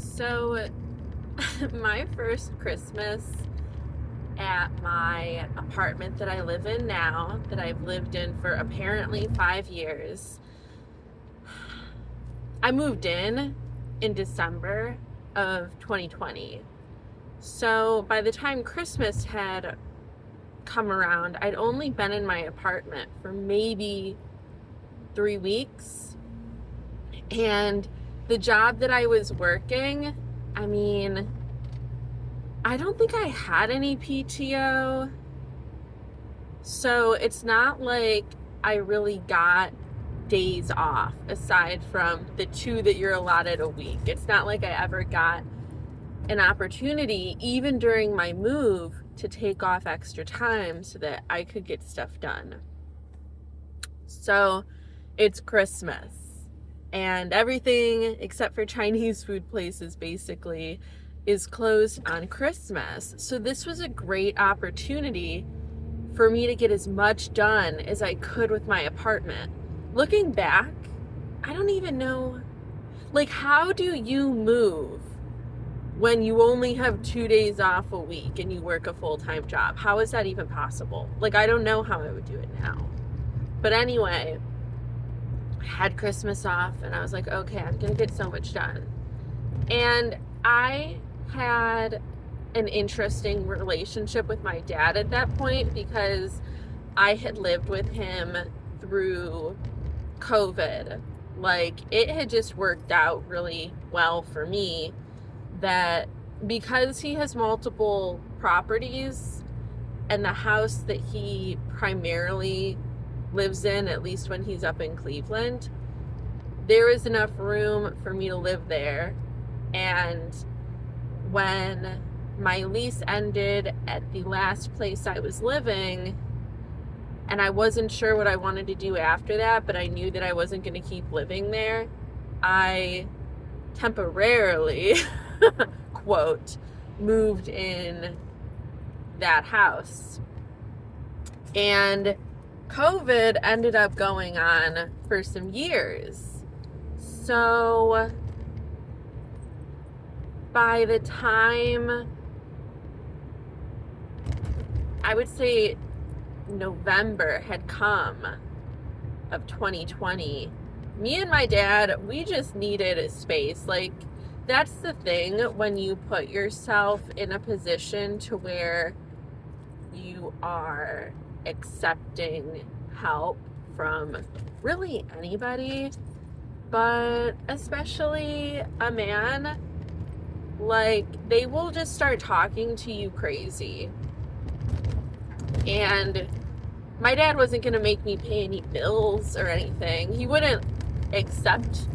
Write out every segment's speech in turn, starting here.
So, my first Christmas at my apartment that I live in now, that I've lived in for apparently 5 years, I moved in December of 2020. So, by the time Christmas had come around, I'd only been in my apartment for maybe 3 weeks. And the job that I was working, I mean, I don't think I had any PTO. So it's not like I really got days off aside from the 2 that you're allotted a week. It's not like I ever got an opportunity, even during my move, to take off extra time so that I could get stuff done. So it's Christmas, and everything except for Chinese food places basically is closed on Christmas. So this was a great opportunity for me to get as much done as I could with my apartment. Looking back, I don't even know, like, how do you move when you only have 2 days off a week and you work a full-time job? How is that even possible? Like, I don't know how I would do it now. But anyway, I had Christmas off and I was like, okay, I'm gonna get so much done. And I had an interesting relationship with my dad at that point because I had lived with him through COVID. Like, it had just worked out really well for me that because he has multiple properties and the house that he primarily lives in, at least when he's up in Cleveland, there is enough room for me to live there. And when my lease ended at the last place I was living, and I wasn't sure what I wanted to do after that, but I knew that I wasn't going to keep living there, I temporarily, quote, moved in that house. And COVID ended up going on for some years. So by the time, I would say November had come of 2020, me and my dad, we just needed a space. Like, that's the thing when you put yourself in a position to where you are accepting help from really anybody, but especially a man. Like, they will just start talking to you crazy. And my dad wasn't going to make me pay any bills or anything. He wouldn't accept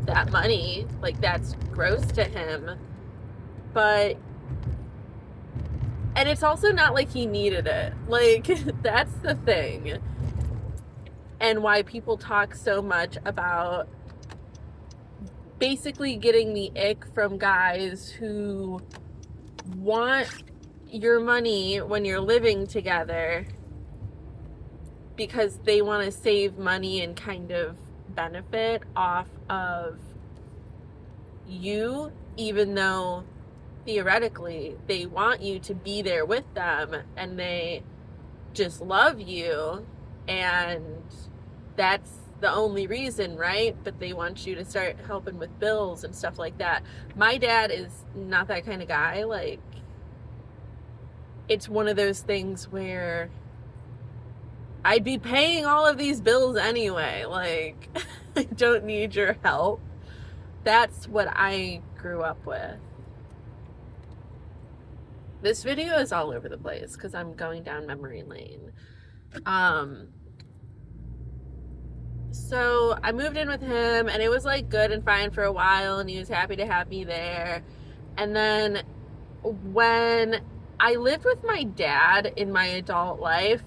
that money. Like, that's gross to him. But, and it's also not like he needed it. Like, that's the thing. And why people talk so much about basically getting the ick from guys who want your money when you're living together because they want to save money and kind of benefit off of you, even though theoretically they want you to be there with them and they just love you, and that's the only reason, right? But they want you to start helping with bills and stuff like that. My dad is not that kind of guy. Like, it's one of those things where I'd be paying all of these bills anyway. Like, I don't need your help. That's what I grew up with. This video is all over the place because I'm going down memory lane. So I moved in with him and it was like good and fine for a while and he was happy to have me there. And then when I lived with my dad in my adult life,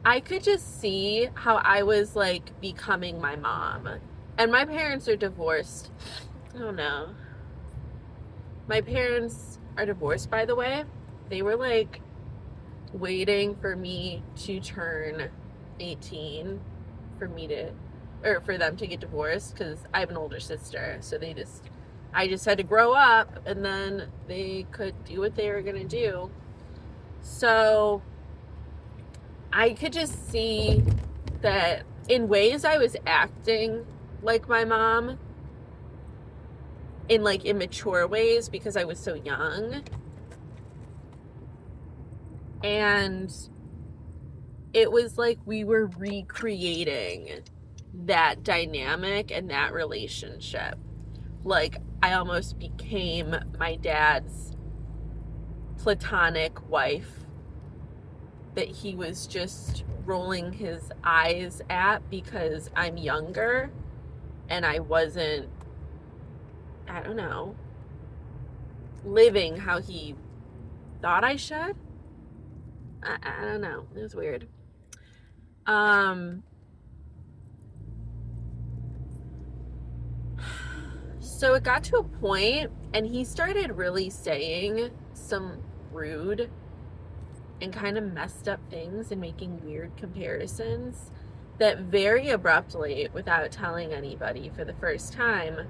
I could just see how I was like becoming my mom. And my parents are divorced. I don't know. My parents are divorced, by the way. They were like waiting for me to turn 18 for them to get divorced, because I have an older sister, so they just I just had to grow up, and then they could do what they were going to do. So I could just see that in ways I was acting like my mom, in like immature ways because I was so young. And it was like we were recreating that dynamic and that relationship. Like, I almost became my dad's platonic wife that he was just rolling his eyes at because I'm younger and I wasn't, I don't know, living how he thought I should. I don't know. It was weird. So it got to a point, and he started really saying some rude and kind of messed up things and making weird comparisons that very abruptly, without telling anybody for the first time,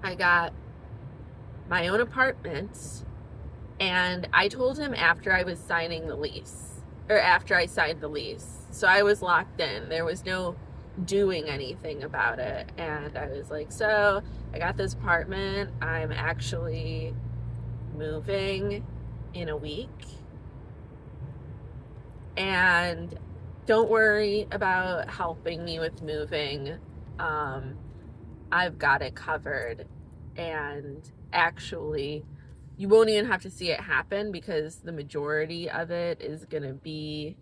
I got my own apartment. And I told him after I was signing the lease, or after I signed the lease. So I was locked in. There was no doing anything about it. And I was like, so I got this apartment. I'm actually moving in a week. And don't worry about helping me with moving. I've got it covered. And actually, you won't even have to see it happen because the majority of it is going to be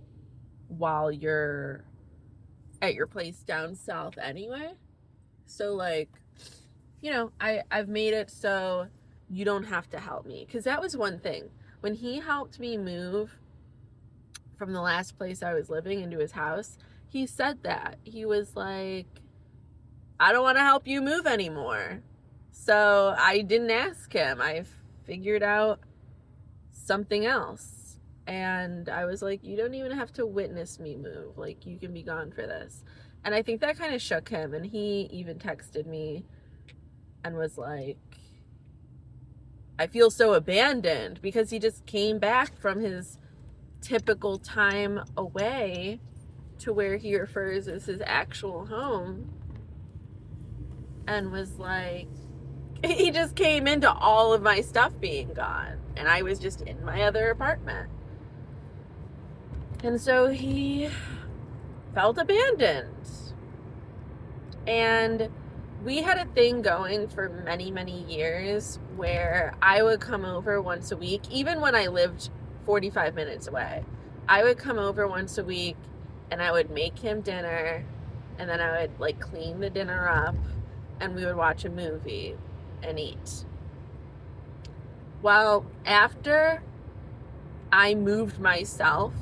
while you're at your place down south anyway. So, like, you know, I've made it so you don't have to help me. Because that was one thing. When he helped me move from the last place I was living into his house, he said that. He was like, I don't want to help you move anymore. So I didn't ask him. I figured out something else. And I was like, you don't even have to witness me move. Like, you can be gone for this. And I think that kind of shook him. And he even texted me and was like, I feel so abandoned, because he just came back from his typical time away to where he refers as his actual home, and was like, he just came into all of my stuff being gone, and I was just in my other apartment. And so he felt abandoned. And we had a thing going for many, many years where I would come over once a week, even when I lived 45 minutes away. I would come over once a week and I would make him dinner, and then I would like clean the dinner up, and we would watch a movie and eat. Well, after I moved myself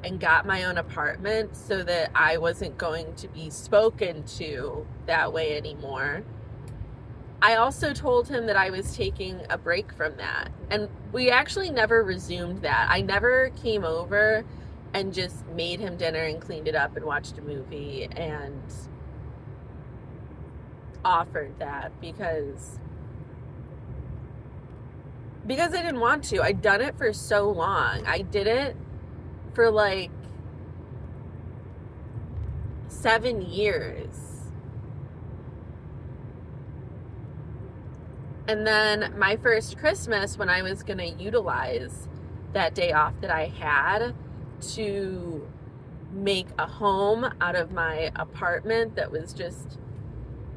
and got my own apartment so that I wasn't going to be spoken to that way anymore, I also told him that I was taking a break from that. And we actually never resumed that. I never came over and just made him dinner and cleaned it up and watched a movie and offered that because I didn't want to. I'd done it for so long. I did it for like 7 years. And then my first Christmas, when I was going to utilize that day off that I had to make a home out of my apartment that was just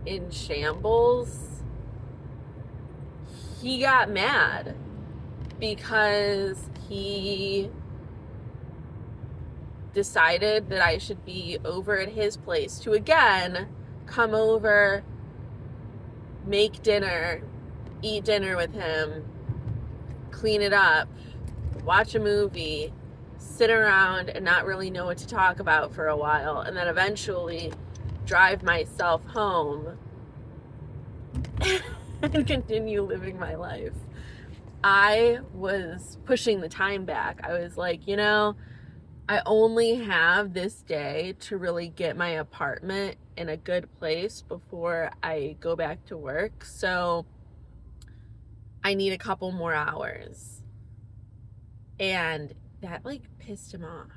in shambles, he got mad because he decided that I should be over at his place to again come over, make dinner, eat dinner with him, clean it up, watch a movie, sit around and not really know what to talk about for a while, and then eventually drive myself home and continue living my life. I was pushing the time back. I was like, you know, I only have this day to really get my apartment in a good place before I go back to work. So I need a couple more hours. And that like pissed him off.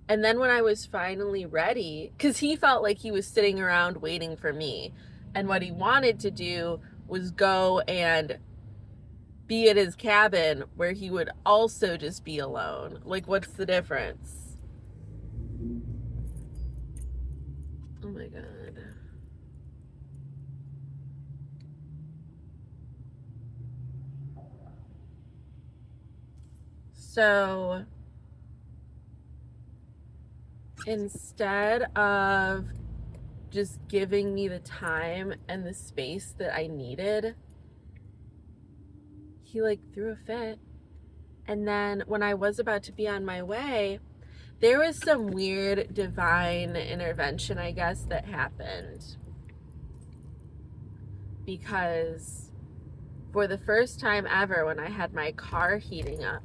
And then when I was finally ready, because he felt like he was sitting around waiting for me. And what he wanted to do was go and be at his cabin where he would also just be alone. Like, what's the difference? Oh my God. So instead of just giving me the time and the space that I needed, he like threw a fit. And then when I was about to be on my way, there was some weird divine intervention, I guess, that happened. Because for the first time ever, when I had my car heating up,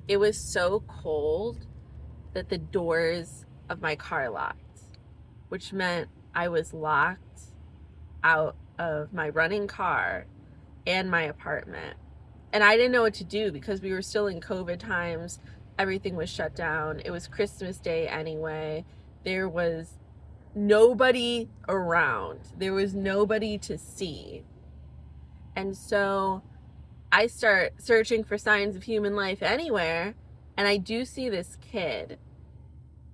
it was so cold that the doors of my car locked, which meant I was locked out of my running car and my apartment. And I didn't know what to do because we were still in COVID times. Everything was shut down. It was Christmas Day anyway. There was nobody around. There was nobody to see. And so I start searching for signs of human life anywhere. And I do see this kid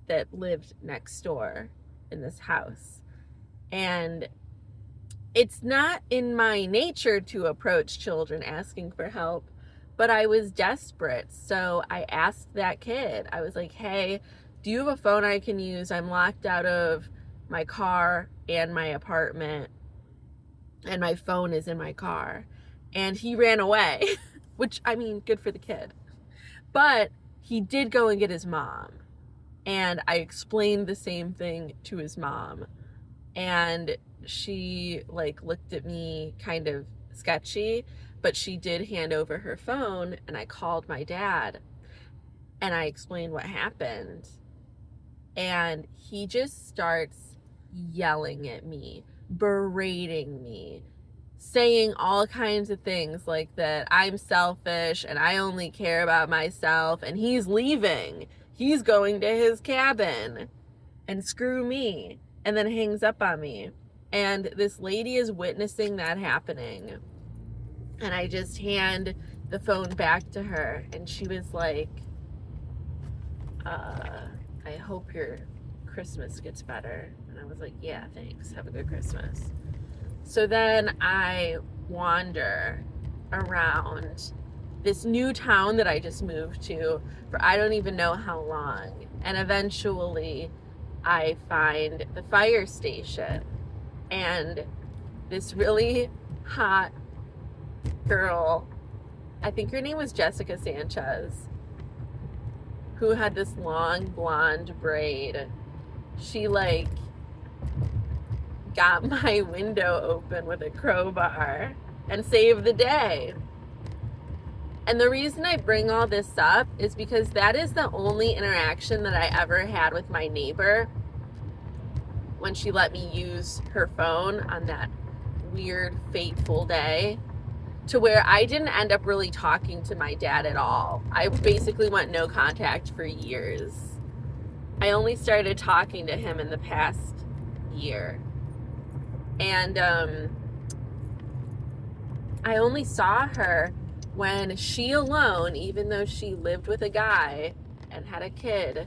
that lived next door in this house. And it's not in my nature to approach children asking for help, but I was desperate. So I asked that kid, I was like, hey, do you have a phone I can use? I'm locked out of my car and my apartment, and my phone is in my car. And he ran away, which, I mean, good for the kid. But he did go and get his mom. And I explained the same thing to his mom. And she like looked at me kind of sketchy, but she did hand over her phone, and I called my dad and I explained what happened. And he just starts yelling at me, berating me, saying all kinds of things like that I'm selfish and I only care about myself, and he's leaving. He's going to his cabin and screw me, and then hangs up on me. And this lady is witnessing that happening. And I just hand the phone back to her, and she was like, I hope your Christmas gets better. And I was like, yeah, thanks. Have a good Christmas. So then I wander around this new town that I just moved to for I don't even know how long. And eventually I find the fire station, and this really hot girl, I think her name was Jessica Sanchez, who had this long blonde braid. She like got my window open with a crowbar and saved the day. And the reason I bring all this up is because that is the only interaction that I ever had with my neighbor when she let me use her phone on that weird, fateful day, to where I didn't end up really talking to my dad at all. I basically went no contact for years. I only started talking to him in the past year. And I only saw her when she alone, even though she lived with a guy and had a kid,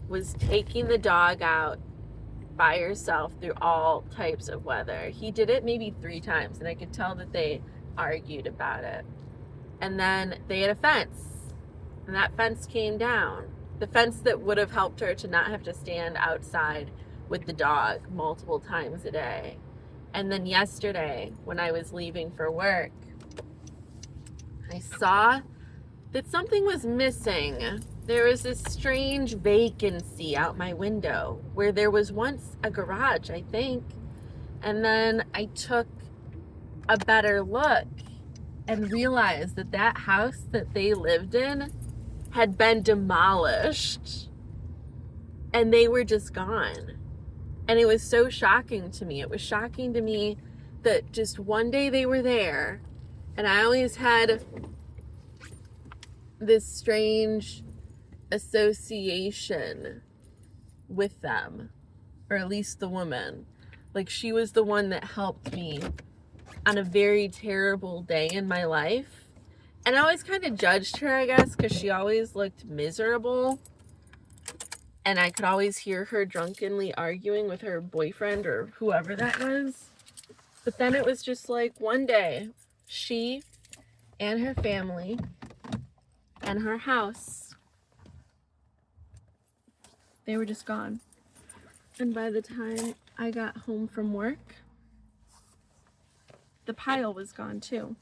was taking the dog out by herself through all types of weather. He did it maybe 3 times, and I could tell that they argued about it. And then they had a fence, and that fence came down. The fence that would have helped her to not have to stand outside with the dog multiple times a day. And then yesterday, when I was leaving for work, I saw that something was missing. There was this strange vacancy out my window where there was once a garage, I think. And then I took a better look and realized that that house that they lived in had been demolished. and they were just gone. And it was so shocking to me. It was shocking to me that just one day they were there, and I always had this strange association with them, or at least the woman. Like, she was the one that helped me on a very terrible day in my life. And I always kind of judged her, I guess, because she always looked miserable. And I could always hear her drunkenly arguing with her boyfriend or whoever that was. But then it was just like one day, she and her family and her house, they were just gone. And by the time I got home from work, the pile was gone too.